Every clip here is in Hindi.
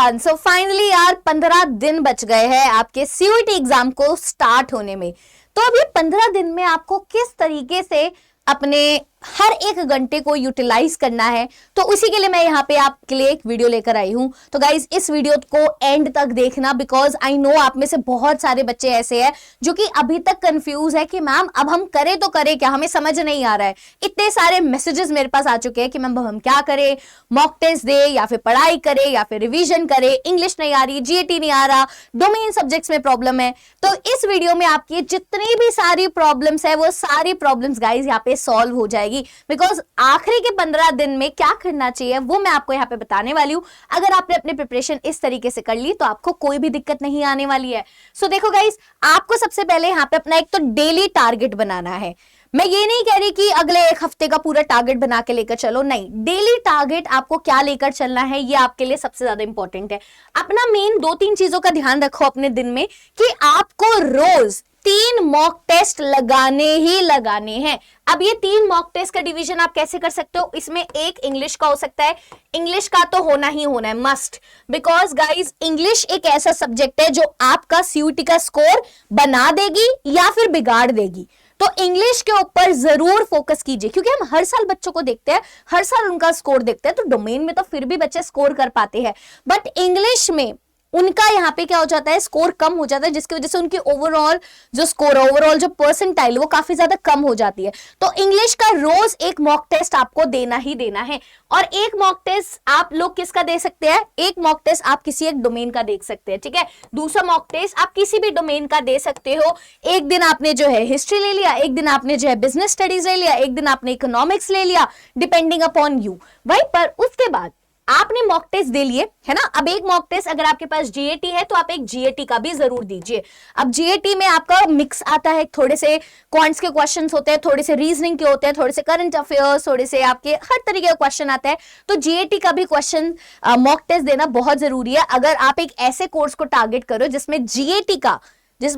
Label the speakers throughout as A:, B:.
A: डन। सो फाइनली यार 15 दिन बच गए हैं आपके सीयूईटी एग्जाम को स्टार्ट होने में। तो अब ये 15 दिन में आपको किस तरीके से अपने हर एक घंटे को यूटिलाइज करना है, तो उसी के लिए मैं यहाँ पे आपके लिए एक वीडियो लेकर आई हूँ। तो गाइज इस वीडियो को एंड तक देखना, बिकॉज आई नो आप में से बहुत सारे बच्चे ऐसे हैं जो कि अभी तक कंफ्यूज है कि मैम अब हम करें तो करें क्या, हमें समझ नहीं आ रहा है। इतने सारे मैसेजेस मेरे पास आ चुके हैं कि मैम हम क्या करें, मॉक टेस्ट दे या फिर पढ़ाई करे या फिर रिविजन करे, इंग्लिश नहीं आ रही, जीएटी नहीं आ रहा, डोमेन सब्जेक्ट्स में प्रॉब्लम है। तो इस वीडियो में आपकी जितनी भी सारी प्रॉब्लम्स है वो सारी प्रॉब्लम्स गाइज यहाँ पे सॉल्व हो जाएगी, बिकॉज आखिरी के 15 दिन में क्या करना चाहिए वो मैं आपको यहाँ पे बताने वाली हूँ। अगर आपने अपनी प्रिपरेशन इस तरीके से कर ली तो आपको कोई भी दिक्कत नहीं आने वाली है। सो देखो गाइस, आपको सबसे पहले यहाँ पे अपना एक तो डेली टारगेट बनाना है। मैं ये नहीं कह रही कि अगले एक हफ्ते का पूरा टारगेट बना के लेकर चलो, नहीं, डेली टारगेट आपको क्या लेकर चलना है ये आपके लिए सबसे ज्यादा इंपॉर्टेंट है। अपना मेन 2-3 चीजों का ध्यान रखो अपने दिन में कि आपको रोज 3 मॉक टेस्ट लगाने ही लगाने हैं। अब ये 3 मॉक टेस्ट का डिवीजन आप कैसे कर सकते हो, इसमें एक इंग्लिश का हो सकता है। इंग्लिश का तो होना ही होना है, मस्ट, बिकॉज गाइज इंग्लिश एक ऐसा सब्जेक्ट है जो आपका सीयूईटी का स्कोर बना देगी या फिर बिगाड़ देगी। तो इंग्लिश के ऊपर जरूर फोकस कीजिए, क्योंकि हम हर साल बच्चों को देखते हैं, हर साल उनका स्कोर देखते हैं। तो डोमेन में तो फिर भी बच्चे स्कोर कर पाते हैं, बट इंग्लिश में उनका यहाँ पे क्या हो जाता है, स्कोर कम हो जाता है, जिसकी वजह से उनकी ओवरऑल जो स्कोर, ओवरऑल जो परसेंटाइल वो काफी ज्यादा कम हो जाती है। तो इंग्लिश का रोज एक मॉक टेस्ट आपको देना ही देना है। और एक मॉक टेस्ट आप लोग किसका दे सकते हैं, एक मॉक टेस्ट आप किसी एक डोमेन का देख सकते हैं, ठीक है। दूसरा मॉक टेस्ट आप किसी भी डोमेन का दे सकते हो। एक दिन आपने जो है हिस्ट्री ले लिया, एक दिन आपने जो है बिजनेस स्टडीज ले लिया, एक दिन आपने इकोनॉमिक्स ले लिया, डिपेंडिंग अपॉन यू। वहीं पर उसके बाद आपने मॉक टेस्ट दे लिए, है ना। अब एक मॉक टेस्ट अगर आपके पास जीएटी है तो आप एक जीएटी का भी जरूर दीजिए। अब जीएटी में आपका मिक्स आता है, थोड़े से क्वांट्स के क्वेश्चंस होते हैं, थोड़े से रीजनिंग के होते हैं, थोड़े से करंट अफेयर्स, थोड़े से आपके हर तरीके का क्वेश्चन आता है। तो जीएटी का भी क्वेश्चन मॉक टेस्ट देना बहुत जरूरी है। अगर आप एक ऐसे कोर्स को टारगेट करो जिसमें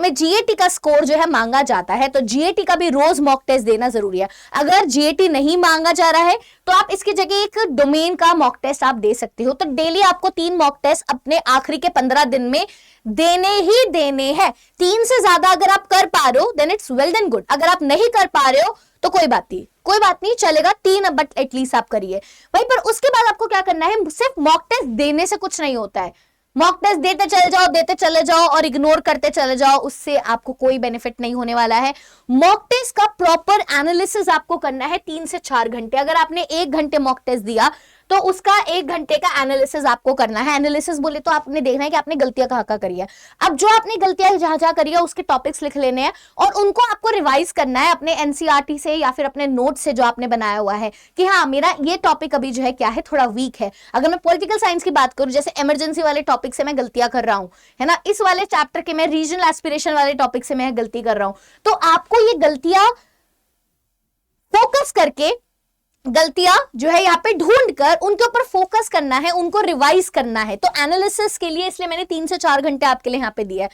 A: जीएटी का स्कोर जो है मांगा जाता है, तो जीएटी का भी रोज मॉक टेस्ट देना जरूरी है। अगर जीएटी नहीं मांगा जा रहा है तो आप इसकी जगह एक डोमेन का मॉक टेस्ट आप दे सकते हो। तो डेली आपको 3 मॉक टेस्ट अपने आखिरी के 15 दिन में देने ही देने हैं। 3 से ज्यादा अगर आप कर पा रहे हो then it's well and good. अगर आप नहीं कर पा रहे हो तो कोई बात नहीं, चलेगा, 3 बट एटलीस्ट आप करिए। वहीं पर उसके बाद आपको क्या करना है, सिर्फ मॉक टेस्ट देने से कुछ नहीं होता है। मॉक टेस्ट देते चले जाओ और इग्नोर करते चले जाओ, उससे आपको कोई बेनिफिट नहीं होने वाला है। मॉक टेस्ट का प्रॉपर एनालिसिस आपको करना है 3 से 4 घंटे। अगर आपने 1 घंटे मॉक टेस्ट दिया तो उसका 1 घंटे का एनालिसिस आपको करना है। एनालिसिस बोले तो आपने देखना है कि आपने गलतियां कहाँ करी है। अब जो आपने गलतियां जहां करी है उसके टॉपिक्स लिख लेने हैं और उनको आपको रिवाइज करना है अपने एनसीईआरटी से या फिर अपने नोट से जो आपने बनाया हुआ है कि हाँ मेरा ये टॉपिक अभी जो है क्या है, थोड़ा वीक है। अगर मैं पॉलिटिकल साइंस की बात करूं, जैसे इमरजेंसी वाले टॉपिक से मैं गलतियां कर रहा हूं, है ना, इस वाले चैप्टर के मैं रीजनल एस्पिरेशन वाले टॉपिक से मैं गलती कर रहा हूं, तो आपको ये गलतियां फोकस करके, गलतियां जो है यहाँ पे ढूंढकर उनके ऊपर फोकस करना है, उनको रिवाइज करना है। तो एनालिसिस के लिए इसलिए मैंने 3 से 4 घंटे आपके लिए यहाँ पे दिया है।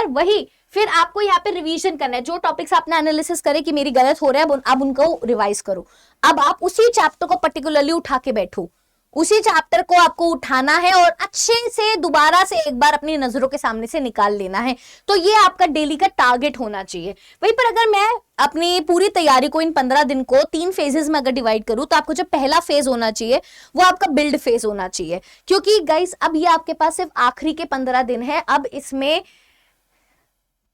A: वही फिर आपको यहाँ पे रिवीजन करना है। जो टॉपिक्स आपने एनालिसिस करे कि मेरी गलत हो रहा है, अब उनको रिवाइज करो। अब आप उसी चैप्टर को पर्टिकुलरली उठा के बैठो, उसी चैप्टर को आपको उठाना है और अच्छे से दोबारा से एक बार अपनी नजरों के सामने से निकाल लेना है। तो ये आपका डेली का टारगेट होना चाहिए। वहीं पर अगर मैं अपनी पूरी तैयारी को इन 15 दिन को 3 फेजेस में अगर डिवाइड करूं, तो आपको जो पहला फेज होना चाहिए वो आपका बिल्ड फेज होना चाहिए। क्योंकि गाइस अब ये आपके पास सिर्फ आखिरी के 15 दिन है। अब इसमें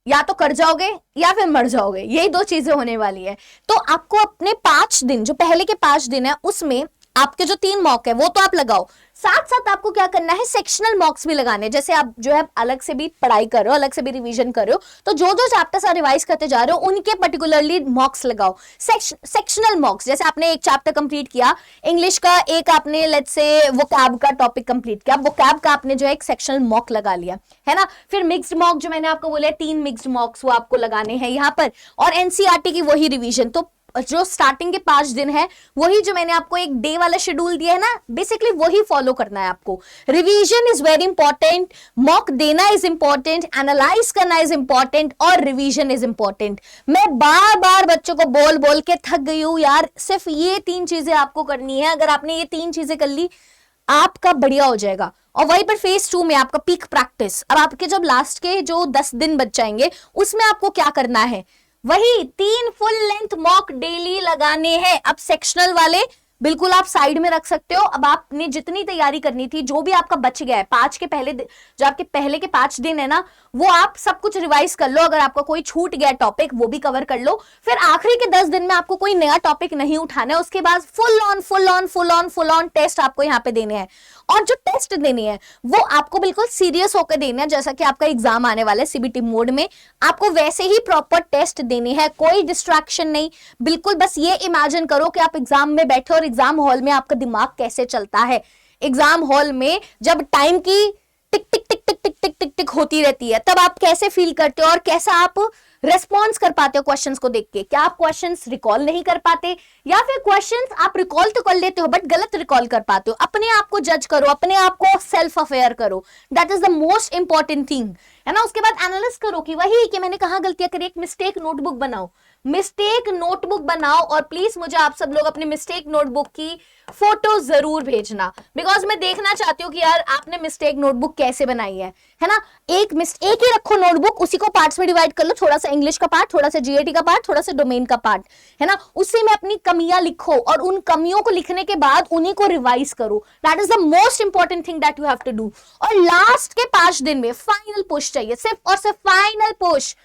A: या तो कर जाओगे या फिर मर जाओगे, यही 2 चीजें होने वाली है। तो आपको अपने 5 दिन, जो पहले के 5 दिन है, उसमें आपके जो 3 मॉक है वो तो आप लगाओ, साथ साथ आपको क्या करना है, सेक्शनल मॉक्स भी लगाने। जैसे आप जो है अलग से भी पढ़ाई कर रहे हो, अलग से भी रिवीजन कर रहे हो, तो जो जो चैप्टर्स आप रिवाइज करते जा रहे हो उनके पर्टिकुलरली मॉक्स लगाओ। सेक्शनल मॉक्स, जैसे आपने एक चैप्टर कंप्लीट किया इंग्लिश का, एक आपने लेट्स से वोकैब का टॉपिक कंप्लीट किया, वोकैब का आपने जो है एक सेक्शनल मॉक लगा लिया, है ना। फिर मिक्स्ड मॉक जो मैंने आपको बोला 3 मिक्स्ड मॉक्स वो आपको लगाने हैं यहाँ पर, और एनसीईआरटी की वही रिवीजन। तो जो स्टार्टिंग के 5 दिन है वही जो मैंने आपको एक डे वाला शेड्यूल दिया है ना, बेसिकली वही फॉलो करना है आपको। Revision is very important, mock देना इज इंपॉर्टेंट, एनालाइज करना इज इंपॉर्टेंट, और रिवीजन इज इंपॉर्टेंट। मैं बार बार बच्चों को बोल बोल के थक गई हूं यार, सिर्फ ये 3 चीजें आपको करनी है। अगर आपने ये 3 चीजें कर ली, आपका बढ़िया हो जाएगा। और वहीं पर फेज 2 में आपका पीक प्रैक्टिस, अब आपके जब लास्ट के जो 10 दिन बच जाएंगे उसमें आपको क्या करना है, वही 3 फुल लेंथ मॉक डेली लगाने हैं। अब सेक्शनल वाले बिल्कुल आप साइड में रख सकते हो। अब आपने जितनी तैयारी करनी थी, जो भी आपका बच गया है 5 के पहले, जो आपके पहले के 5 दिन है ना, वो आप सब कुछ रिवाइज कर लो। अगर आपका कोई छूट गया टॉपिक वो भी कवर कर लो। फिर आखिरी के 10 दिन में आपको कोई नया टॉपिक नहीं उठाना है। उसके बाद फुल ऑन टेस्ट आपको यहाँ पे देने हैं। और जो टेस्ट देनी है वो आपको बिल्कुल सीरियस होकर देना है, जैसा कि आपका एग्जाम आने वाला है सीबीटी मोड में, आपको वैसे ही प्रॉपर टेस्ट देने हैं, कोई डिस्ट्रैक्शन नहीं। बिल्कुल बस ये इमेजिन करो कि आप एग्जाम में बैठे और एग्जाम हॉल में आपका दिमाग कैसे चलता है। एग्जाम हॉल में जब टाइम की टिक टिक टिक टिक टिक टिक टिक टिक होती रहती है, तब आप कैसे फील करते हो और कैसा आप रेस्पॉन्स कर पाते हो क्वेश्चंस को देख के। क्या आप क्वेश्चंस रिकॉल नहीं कर पाते, या फिर क्वेश्चंस आप रिकॉल तो कर लेते हो बट गलत रिकॉल कर पाते हो। अपने आप को जज करो, अपने आप को सेल्फ अवेयर करो, that is the most important thing, है ना। उसके बाद एनालिसिस करो कि वही कि मैंने कहां गलतियां करी। एक मिस्टेक नोटबुक बनाओ, मिस्टेक नोटबुक बनाओ, और प्लीज मुझे आप सब लोग अपनी मिस्टेक नोटबुक की फोटो जरूर भेजना, बिकॉज मैं देखना चाहती हूँ कि यार आपने मिस्टेक नोटबुक कैसे बनाई है ना। एक ही रखो नोटबुक, उसी को पार्ट्स में डिवाइड कर लो, थोड़ा सा इंग्लिश का पार्ट, थोड़ा सा जीएटी का पार्ट, थोड़ा सा डोमेन का पार्ट, है ना। उसी में अपनी कमियां लिखो और उन कमियों को लिखने के बाद उन्हीं को रिवाइज करो। That is the most important thing that you have to do. और लास्ट के 5 दिन में फाइनल पुश चाहिए, सिर्फ और सिर्फ फाइनल पुश।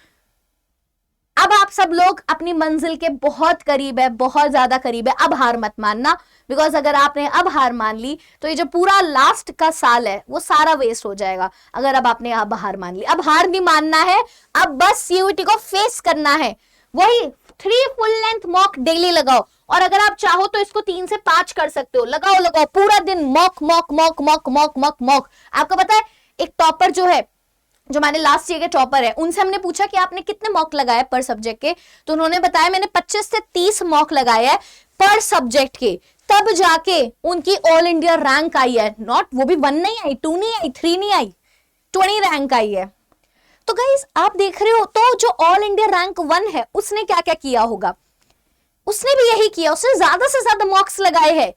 A: अब आप सब लोग अपनी मंजिल के बहुत करीब है, बहुत ज्यादा करीब है। अब हार मत मानना, बिकॉज अगर आपने अब हार मान ली तो ये जो पूरा लास्ट का साल है वो सारा वेस्ट हो जाएगा, अगर अब आपने अब हार मान ली। अब हार नहीं मानना है, अब बस सीयूईटी को फेस करना है। वही 3 फुल लेंथ मॉक डेली लगाओ, और अगर आप चाहो तो इसको 3 से 5 कर सकते हो। लगाओ पूरा दिन mock mock mock mock mock mock mock. आपको पता है एक टॉपर जो है, जो हमारे लास्ट ईयर के टॉपर है, उनसे हमने पूछा कि आपने कितने मॉक लगाए पर सब्जेक्ट के, तो उन्होंने बताया मैंने 25 से 30 मॉक लगाए हैं पर सब्जेक्ट के, तब जाके उनकी ऑल इंडिया रैंक आई है। नॉट वो भी 1 नहीं आई, 2 नहीं आई, 3 नहीं आई, 20 रैंक आई है। तो गाइस आप देख रहे हो, तो जो ऑल इंडिया रैंक 1 है उसने क्या क्या किया होगा, उसने भी यही किया, उसने ज्यादा से ज्यादा मॉक्स लगाए हैं,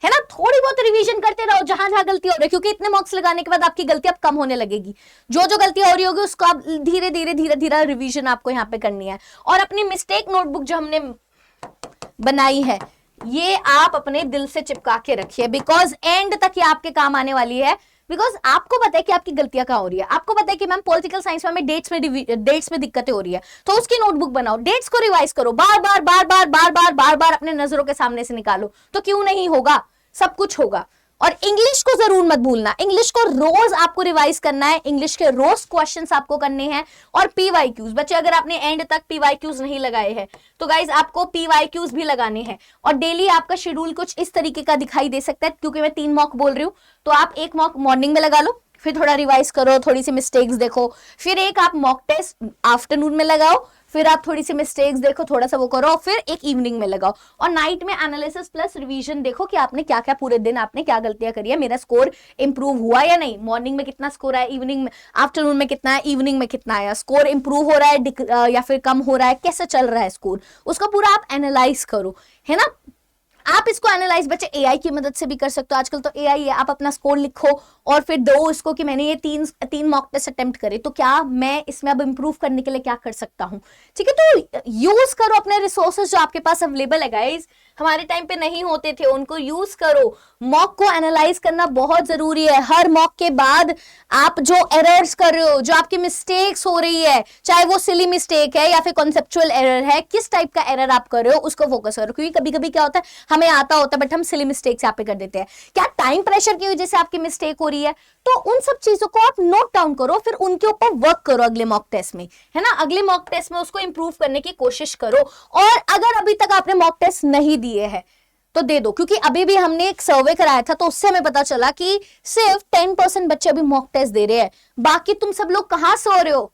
A: है ना। थोड़ी बहुत रिवीजन करते रहो जहां जहां गलती हो रही है, क्योंकि इतने मार्क्स लगाने के बाद आपकी गलती अब कम होने लगेगी। जो जो गलतियां हो रही होगी उसको आप धीरे धीरे रिवीजन आपको यहाँ पे करनी है। और अपनी मिस्टेक नोटबुक जो हमने बनाई है ये आप अपने दिल से चिपका के रखिए, बिकॉज एंड तक ये आपके काम आने वाली है। बिकॉज आपको पता है कि आपकी गलतियां कहां हो रही है, आपको पता है कि मैम पॉलिटिकल साइंस में हमें डेट्स में दिक्कतें हो रही है, तो उसकी नोटबुक बनाओ, डेट्स को रिवाइज करो, बार बार बार बार बार बार बार बार अपने नजरों के सामने से निकालो, तो क्यों नहीं होगा, सब कुछ होगा। और इंग्लिश को जरूर मत भूलना, इंग्लिश को रोज आपको रिवाइज करना है, इंग्लिश के रोज क्वेश्चंस आपको करने हैं। और पीवाईक्यूज, बच्चे अगर आपने एंड तक पीवाईक्यूज नहीं लगाए हैं तो गाइज आपको पीवाईक्यूज भी लगाने हैं। और डेली आपका शेड्यूल कुछ इस तरीके का दिखाई दे सकता है, क्योंकि मैं 3 मॉक बोल रही हूँ, तो आप 1 मॉक मॉर्निंग में लगा लो, फिर थोड़ा रिवाइज करो, थोड़ी सी मिस्टेक्स देखो, फिर एक आप मॉक टेस्ट आफ्टरनून में लगाओ, फिर आप थोड़ी सी मिस्टेक्स देखो, थोड़ा सा वो करो, फिर एक इवनिंग में लगाओ, और नाइट में एनालिसिस प्लस रिवीजन देखो कि आपने क्या क्या पूरे दिन आपने क्या गलतियां करी है, मेरा स्कोर इंप्रूव हुआ या नहीं, मॉर्निंग में कितना स्कोर आया, इवनिंग में, आफ्टरनून में कितना है, इवनिंग में कितना आया, स्कोर इंप्रूव हो रहा है या फिर कम हो रहा है, कैसे चल रहा है स्कोर, उसका पूरा आप एनालाइज करो, है ना। आप इसको एनालाइज बच्चे एआई की मदद से भी कर सकते हो, आजकल तो एआई है। आप अपना स्कोर लिखो और फिर दो इसको कि मैंने ये तीन मॉक टेस्ट अटेम्प्ट करे, तो क्या मैं इसमें अब इंप्रूव करने के लिए क्या कर सकता हूं, ठीक है। तो यूज करो अपने रिसोर्सेज जो आपके पास अवेलेबल है गाइज, हमारे टाइम पे नहीं होते थे, उनको यूज करो। मॉक को एनालाइज करना बहुत जरूरी है। हर मॉक के बाद आप जो एरर्स कर रहे हो, जो आपकी मिस्टेक्स हो रही है, चाहे वो सिली मिस्टेक है या फिर कॉन्सेप्चुअल एरर है, किस टाइप का एरर आप कर रहे हो उसको फोकस करो, क्योंकि कभी कभी क्या होता है हमें आता होता है बट हम सिली मिस्टेक्स यहाँ पे कर देते हैं। क्या टाइम प्रेशर की वजह से आपकी मिस्टेक हो रही है, तो उन सब चीजों को आप नोट डाउन करो, फिर उनके ऊपर वर्क करो अगले मॉक टेस्ट में, है ना। अगले मॉक टेस्ट में उसको इंप्रूव करने की कोशिश करो। और अगर अभी तक आपने मॉक टेस्ट नहीं दिए हैं तो दे दो, क्योंकि अभी भी हमने एक सर्वे कराया था तो उससे हमें पता चला कि सिर्फ 10% बच्चे अभी मॉक टेस्ट दे रहे हैं। बाकी तुम सब लोग कहां सो रहे हो,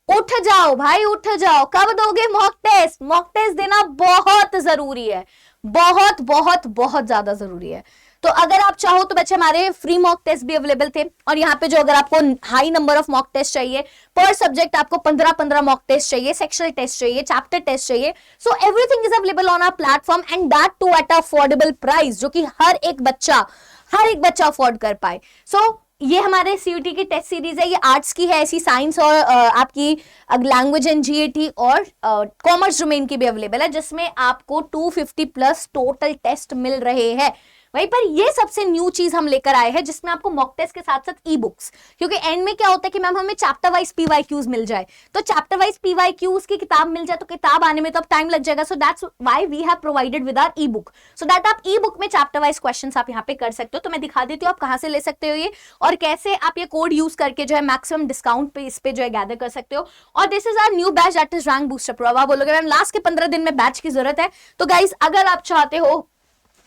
A: उठ जाओ भाई, उठ जाओ। कब दोगे मॉक टेस्ट? मॉक टेस्ट देना बहुत जरूरी है, बहुत बहुत बहुत ज्यादा जरूरी है। तो अगर आप चाहो तो बच्चे हमारे फ्री मॉक टेस्ट भी अवेलेबल थे, और यहाँ पे जो अगर आपको high number of mock test चाहिए पर सब्जेक्ट, आपको 15 मॉक टेस्ट चाहिए, सेक्शनल टेस्ट चाहिए, चैप्टर टेस्ट चाहिए, so everything is available on our platform and that too at affordable price, जो कि हर एक बच्चा हर एक बच्चा अफोर्ड कर पाए। सो ये हमारे सीयूटी की टेस्ट सीरीज है, ये आर्ट्स की है, ऐसी साइंस और आपकी लैंग्वेज एंड जीएटी और कॉमर्स डोमेन की भी अवेलेबल है, जिसमें आपको 250 प्लस टोटल टेस्ट मिल रहे हैं। वहीं पर ये सबसे न्यू चीज हम लेकर आए हैं, जिसमें आपको मॉक टेस्ट के साथ साथ ई बुक्स, क्योंकि एंड में क्या होता है कि मैम हमें चैप्टर वाइज पीवाईक्यूज मिल जाए, तो चैप्टर वाइज पीवाईक्यूज की किताब मिल जाए तो किताब आने में तो अब टाइम लग जाएगा। So that's why we have provided with our ebook, so that आप ई बुक में चैप्टर वाइज क्वेश्चंस आप यहाँ पे कर सकते हो। तो मैं दिखा देती हूँ आप कहाँ से ले सकते हो ये, और कैसे आप ये कोड यूज करके जो है मैक्सिमम डिस्काउंट पे इस पे जो है गैदर कर सकते हो। और this is our new batch, that is rank booster pro. आप बोलोगे मैम लास्ट के 15 दिन में बैच की जरूरत है, तो गाइज अगर आप चाहते हो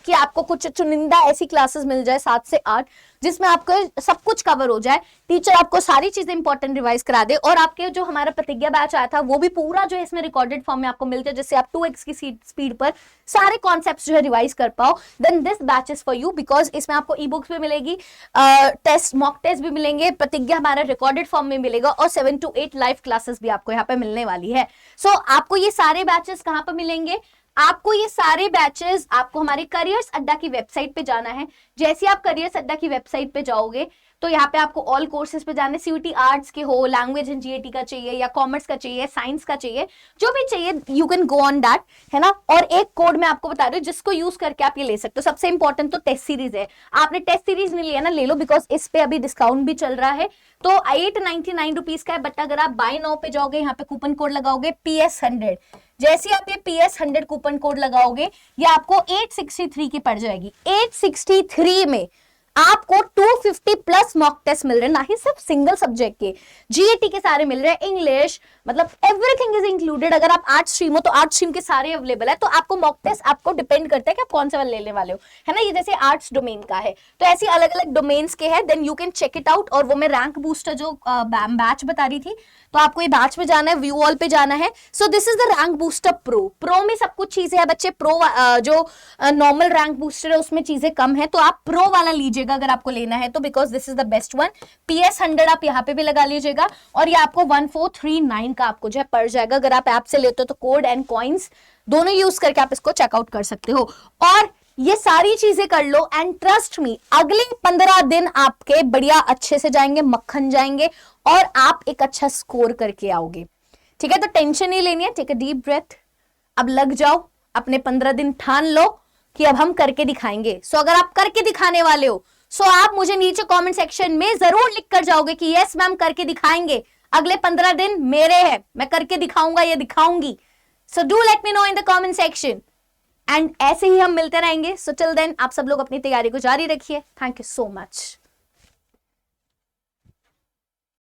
A: कि आपको कुछ चुनिंदा ऐसी क्लासेस मिल जाए 7 से 8 जिसमें आपको सब कुछ कवर हो जाए, टीचर आपको सारी चीजें इंपॉर्टेंट रिवाइज करा दे, और आपके जो हमारा प्रतिज्ञा बैच आया था वो भी पूरा जो है इसमें रिकॉर्डेड फॉर्म में आपको मिलता है, जिससे आप 2x की स्पीड पर सारे कॉन्सेप्ट्स जो है रिवाइज कर पाओ, then this batch is for you, because इसमें आपको ई बुक्स भी मिलेगी, टेस्ट मॉक टेस्ट भी मिलेंगे, प्रतिज्ञा हमारा रिकॉर्डेड फॉर्म में मिलेगा, और 7 to 8 लाइव क्लासेस भी आपको यहाँ पे मिलने वाली है। सो आपको ये सारे बैचेस कहाँ पर मिलेंगे? आपको ये सारे बैचेस आपको हमारे करियर्स अड्डा की वेबसाइट पे जाना है। जैसे आप करियर्स अड्डा की वेबसाइट पे जाओगे तो यहाँ पे आपको ऑल कोर्सेज पे जाने, सीयूटी आर्ट्स के हो, लैंग्वेज एंड जीएटी का चाहिए, या कॉमर्स का चाहिए, साइंस का चाहिए, जो भी चाहिए you can go on that, है ना। और एक कोड मैं आपको बता रही हूँ जिसको यूज करके आप ये ले सकते हो। सबसे इंपॉर्टेंट तो टेस्ट सीरीज है, आपने टेस्ट सीरीज नहीं लिया ना, ले लो, बिकॉज इस पे अभी डिस्काउंट भी चल रहा है। तो 899 रुपीज का है, बट अगर आप बाय नाउ पे जाओगे, यहाँ पे कूपन कोड लगाओगे PS100, जैसे आप ये PS100 कूपन कोड लगाओगे ये आपको 863 की पड़ जाएगी। 863 में आपको 250 प्लस मॉक टेस्ट मिल रहे हैं, ना ही सिर्फ सिंगल सब्जेक्ट के, जीएटी के सारे मिल रहे हैं, इंग्लिश, मतलब एवरीथिंग इज इंक्लूडेड। अगर आप आर्ट स्ट्रीम हो तो आर्ट स्ट्रीम के सारे अवेलेबल है। तो आपको मॉक टेस्ट आपको डिपेंड करता है कि आप कौन सा वाला लेने वाले हो, है ना। ये जैसे आर्ट्स डोमेन का है तो ऐसे अलग अलग डोमेन्स के हैं, then you can check it out. और वो मैं रैंक बूस्टर जो बैच बता रही थी, तो आपको ये बैच में जाना है, व्यू ऑल पे जाना है। So this is the rank booster pro. Pro में सब कुछ चीजें है बच्चे, प्रो जो नॉर्मल रैंक बूस्टर है उसमें चीजें कम है, तो आप प्रो वाला लीजिएगा अगर आपको लेना है तो, because this is the best one. PS100 आप यहाँ पे भी लगा लीजिएगा, और ये आपको 1439 का आपको जो है पड़ जाएगा। अगर आप ऐप से लेते हो तो कोड एंड कॉइन्स दोनों यूज करके आप इसको चेकआउट कर सकते हो। और ये सारी चीजें कर लो, एंड ट्रस्ट मी अगले 15 दिन आपके बढ़िया अच्छे से जाएंगे, मक्खन जाएंगे, और आप एक अच्छा स्कोर करके आओगे। ठीक है, तो टेंशन नहीं लेनी है, टेक अ डीप ब्रेथ, अब लग जाओ, अपने 15 दिन ठान लो कि अब हम करके दिखाएंगे। सो अगर आप करके दिखाने वाले हो, सो आप मुझे नीचे कमेंट सेक्शन में जरूर लिख कर जाओगे कि यस मैम करके दिखाएंगे, अगले 15 दिन मेरे हैं, मैं करके दिखाऊंगा या दिखाऊंगी। So do let me know in the comment section, and ऐसे ही हम मिलते रहेंगे। सो टिल देन आप सब लोग अपनी तैयारी को जारी रखिए। Thank you so much.